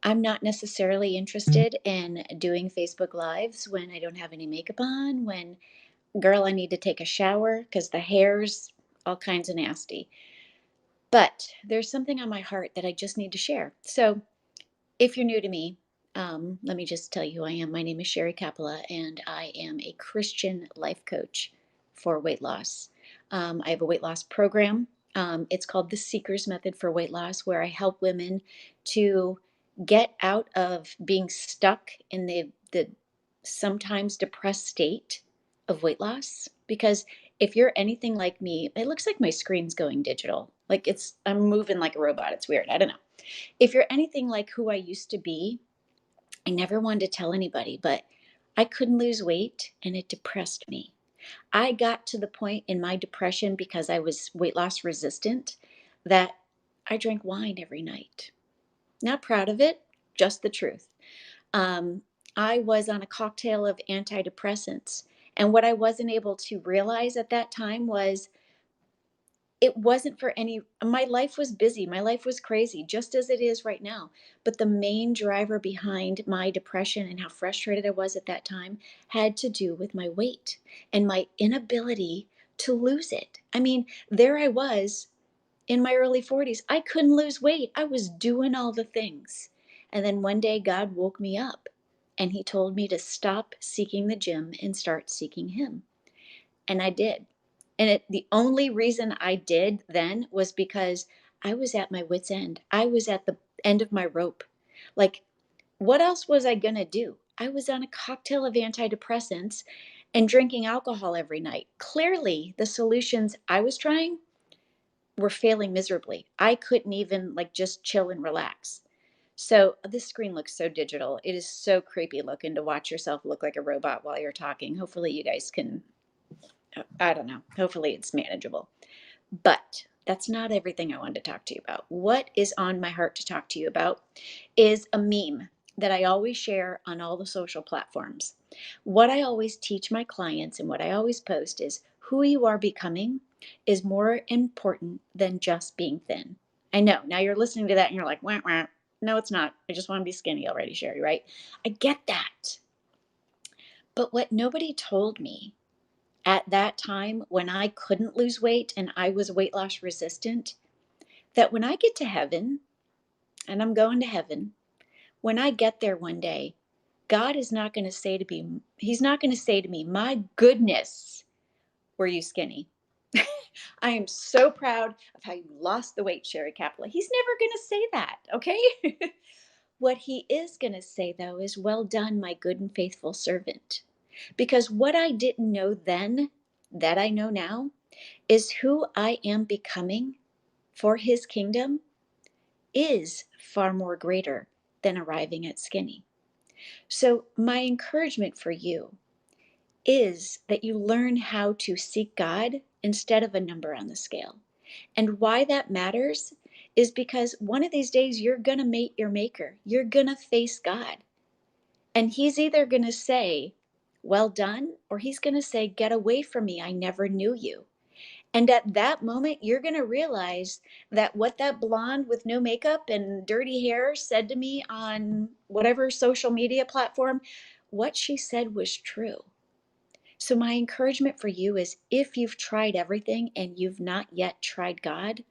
I'm not necessarily interested in doing Facebook Lives when I don't have any makeup on, when, girl, I need to take a shower because the hair's all kinds of nasty. But there's something on my heart that I just need to share. So if you're new to me, let me just tell you who I am. My name is Sherry Capella, and I am a Christian life coach for weight loss. I have a weight loss program. It's called the Seeker's Method for Weight Loss, where I help women to get out of being stuck in the sometimes depressed state of weight loss. Because if you're anything like me, it looks like my screen's going digital. Like I'm moving like a robot. It's weird. I don't know. If you're anything like who I used to be, I never wanted to tell anybody, but I couldn't lose weight and it depressed me. I got to the point in my depression because I was weight loss resistant that I drank wine every night. Not proud of it, just the truth. Um, I was on a cocktail of antidepressants. And what I wasn't able to realize at that time was it wasn't for any, my life was busy, my life was crazy, just as it is right now. But the main driver behind my depression and how frustrated I was at that time had to do with my weight and my inability to lose it. I mean, there I was in my early 40s. I couldn't lose weight. I was doing all the things. And then one day God woke me up and he told me to stop seeking the gym and start seeking him. And I did. And the only reason I did then was because I was at my wit's end. I was at the end of my rope. Like, what else was I going to do? I was on a cocktail of antidepressants and drinking alcohol every night. Clearly, the solutions I was trying were failing miserably. I couldn't even like just chill and relax. So this screen looks so digital. It is so creepy looking to watch yourself look like a robot while you're talking. Hopefully you guys can, I don't know. Hopefully it's manageable. But that's not everything I wanted to talk to you about. What is on my heart to talk to you about is a meme that I always share on all the social platforms. What I always teach my clients and what I always post is who you are becoming is more important than just being thin. I know. Now you're listening to that and you're like, wah, wah. No, it's not. I just want to be skinny already, Sherry, right? I get that. But what nobody told me at that time when I couldn't lose weight and I was weight loss resistant, that when I get to heaven, and I'm going to heaven, when I get there one day, God is not going to say to me, He's not going to say to me, my goodness, were you skinny? I am so proud of how you lost the weight, Sherry Capella. He's never going to say that, okay? What he is going to say, though, is, well done, my good and faithful servant. Because what I didn't know then, that I know now, is who I am becoming for his kingdom is far more greater than arriving at skinny. So, my encouragement for you is that you learn how to seek God instead of a number on the scale. And why that matters is because one of these days you're going to meet your maker. You're going to face God. And he's either going to say, well done, or he's going to say, get away from me. I never knew you. And at that moment, you're going to realize that what that blonde with no makeup and dirty hair said to me on whatever social media platform, what she said was true. So, my encouragement for you is if you've tried everything and you've not yet tried God,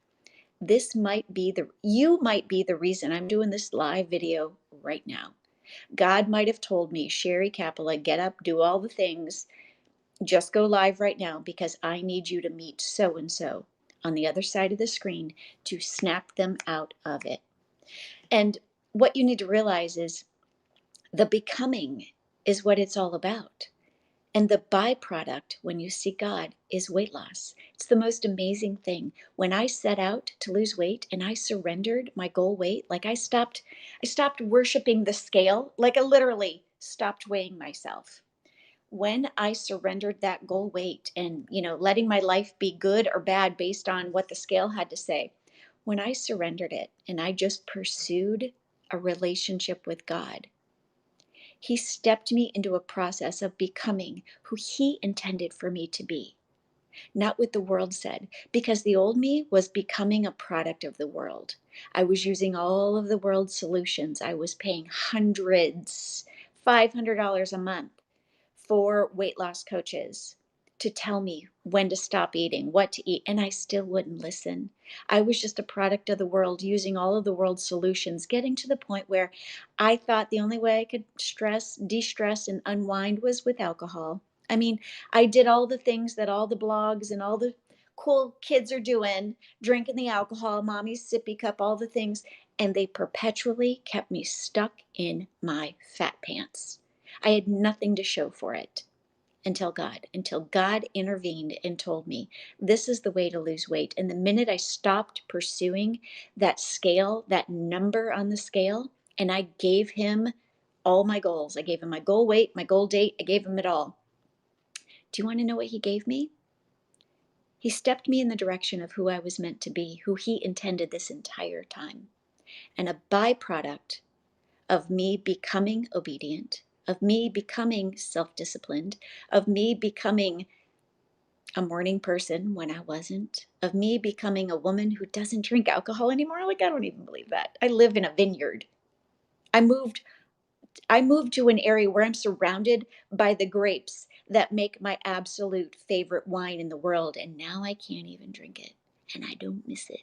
you might be the reason I'm doing this live video right now. God might have told me, Sherry Capella, get up, do all the things, just go live right now because I need you to meet so and so on the other side of the screen to snap them out of it. And what you need to realize is the becoming is what it's all about. And the byproduct when you seek God is weight loss. It's the most amazing thing. When I set out to lose weight and I surrendered my goal weight, like I stopped worshiping the scale, like I literally stopped weighing myself. When I surrendered that goal weight and, letting my life be good or bad based on what the scale had to say, when I surrendered it and I just pursued a relationship with God, he stepped me into a process of becoming who he intended for me to be. not what the world said, because the old me was becoming a product of the world. I was using all of the world's solutions. I was paying hundreds, $500 a month for weight loss coaches to tell me when to stop eating, what to eat, and I still wouldn't listen. I was just a product of the world, using all of the world's solutions, getting to the point where I thought the only way I could stress, de-stress, and unwind was with alcohol. I mean, I did all the things that all the blogs and all the cool kids are doing, drinking the alcohol, mommy's sippy cup, all the things, and they perpetually kept me stuck in my fat pants. I had nothing to show for it until God intervened and told me this is the way to lose weight. And the minute I stopped pursuing that scale, that number on the scale, and I gave him all my goals, I gave him my goal weight, my goal date, I gave him it all. Do you want to know what he gave me? He stepped me in the direction of who I was meant to be, who he intended this entire time. And a byproduct of me becoming obedient, of me becoming self disciplined, of me becoming a morning person when I wasn't, of me becoming a woman who doesn't drink alcohol anymore. Like, I don't even believe that. I live in a vineyard. I moved I moved to an area where I'm surrounded by the grapes that make my absolute favorite wine in the world, and now I can't even drink it, and I don't miss it.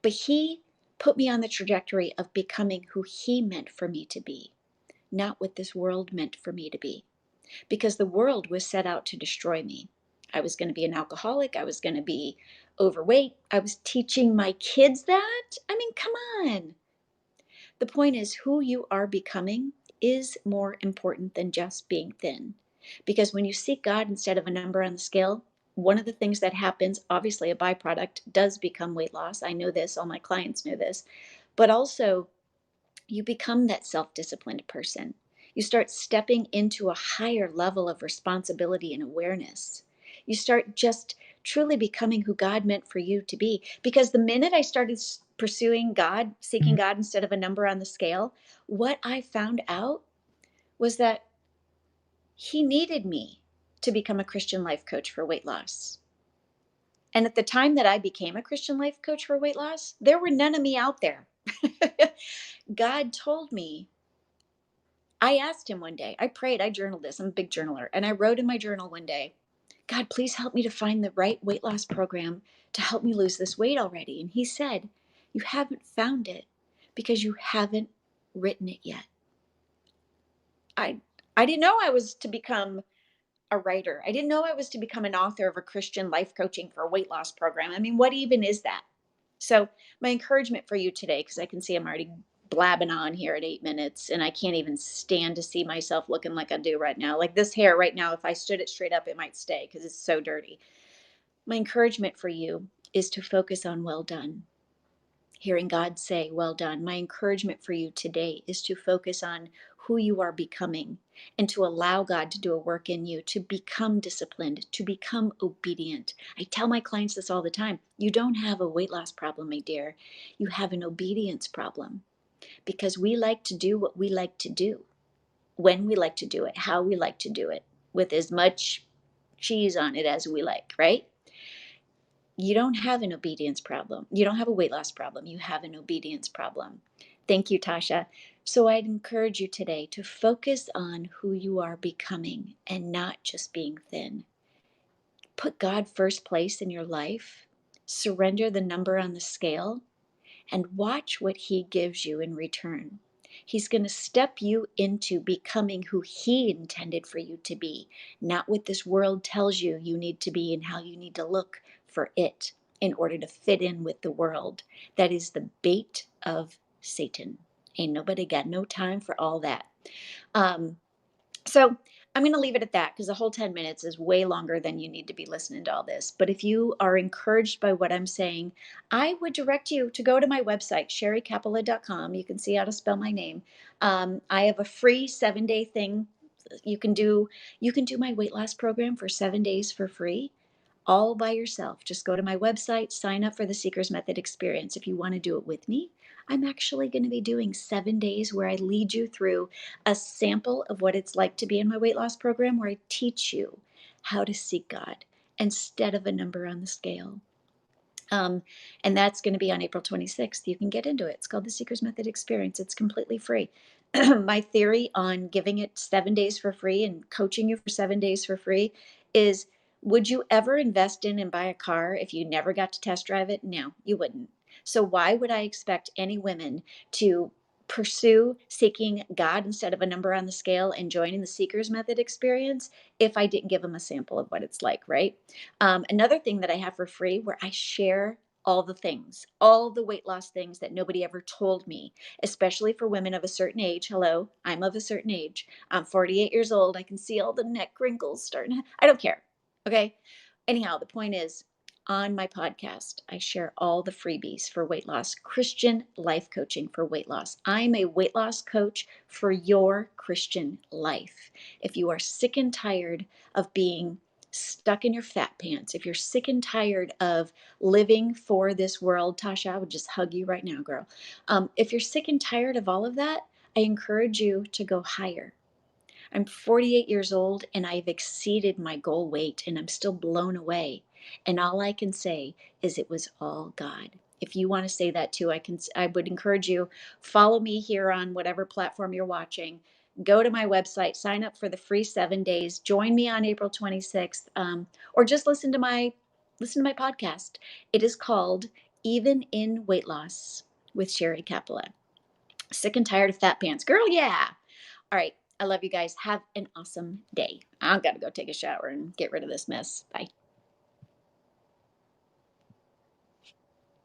But he put me on the trajectory of becoming who he meant for me to be, not what this world meant for me to be, because the world was set out to destroy me. I was going to be an alcoholic. I was going to be overweight. I was teaching my kids that. I mean, come on. The point is, who you are becoming is more important than just being thin. Because when you seek God instead of a number on the scale, one of the things that happens, obviously a byproduct, does become weight loss. I know this, all my clients know this, but also you become that self disciplined person. You start stepping into a higher level of responsibility and awareness. You start just truly becoming who God meant for you to be. Because the minute I started pursuing God, seeking God instead of a number on the scale, what I found out was that He needed me to become a Christian life coach for weight loss. And at the time that I became a Christian life coach for weight loss, there were none of me out there. God told me, I asked him one day, I prayed, I journaled this, I'm a big journaler, and I wrote in my journal one day, God, please help me to find the right weight loss program to help me lose this weight already. And he said, you haven't found it because you haven't written it yet. I I didn't know I was to become a writer. I didn't know I was to become an author of a Christian life coaching for a weight loss program. I mean, what even is that? So, my encouragement for you today, because I can see I'm already blabbing on here at 8 minutes and I can't even stand to see myself looking like I do right now. Like this hair right now, if I stood it straight up, it might stay because it's so dirty. My encouragement for you is to focus on well done. Hearing God say, well done. My encouragement for you today is to focus on who you are becoming and to allow God to do a work in you, to become disciplined, to become obedient. I tell my clients this all the time. You don't have a weight loss problem, my dear. You have an obedience problem because we like to do what we like to do, when we like to do it, how we like to do it, with as much cheese on it as we like, right? You don't have an obedience problem. You don't have a weight loss problem. You have an obedience problem. Thank you, Tasha. So I'd encourage you today to focus on who you are becoming and not just being thin. Put God first place in your life. Surrender the number on the scale and watch what He gives you in return. He's going to step you into becoming who He intended for you to be, not what this world tells you you need to be and how you need to look for it in order to fit in with the world. That is the bait of Satan. Ain't nobody got no time for all that. Um, so I'm going to leave it at that because the whole 10 minutes is way longer than you need to be listening to all this. But if you are encouraged by what I'm saying, I would direct you to go to my website, sherrycapola.com. You can see how to spell my name. I have a free 7-day thing. You can do my weight loss program for 7 days for free, all by yourself. Just go to my website, sign up for the Seeker's Method experience. If you want to do it with me, I'm actually going to be doing 7 days where I lead you through a sample of what it's like to be in my weight loss program, where I teach you how to seek God instead of a number on the scale. Um, and that's going to be on April 26th. You can get into it. It's called the Seeker's Method Experience. It's completely free. My theory on giving it 7 days for free and coaching you for 7 days for free is, would you ever invest in and buy a car if you never got to test drive it? No, you wouldn't. So why would I expect any women to pursue seeking God instead of a number on the scale and joining the Seeker's Method Experience if I didn't give them a sample of what it's like, right? Another thing that I have for free where I share all the things, all the weight loss things that nobody ever told me, especially for women of a certain age. Hello, I'm of a certain age. I'm 48 years old. I can see all the neck wrinkles starting. I don't care. Okay. Anyhow, the point is, on my podcast, I share all the freebies for weight loss, Christian life coaching for weight loss. I'm a weight loss coach for your Christian life. If you are sick and tired of being stuck in your fat pants, if you're sick and tired of living for this world, Tasha, I would just hug you right now, girl. If you're sick and tired of all of that, I encourage you to go higher. I'm 48 years old and I've exceeded my goal weight and I'm still blown away. And all I can say is it was all God. If you want to say that too, I would encourage you, follow me here on whatever platform you're watching. Go to my website, sign up for the free 7 days, join me on April 26th, or just listen to my podcast. It is called Even in Weight Loss with Sherry Capella. Sick and tired of fat pants, girl? Yeah. All right. I love you guys. Have an awesome day. I've got to go take a shower and get rid of this mess. Bye.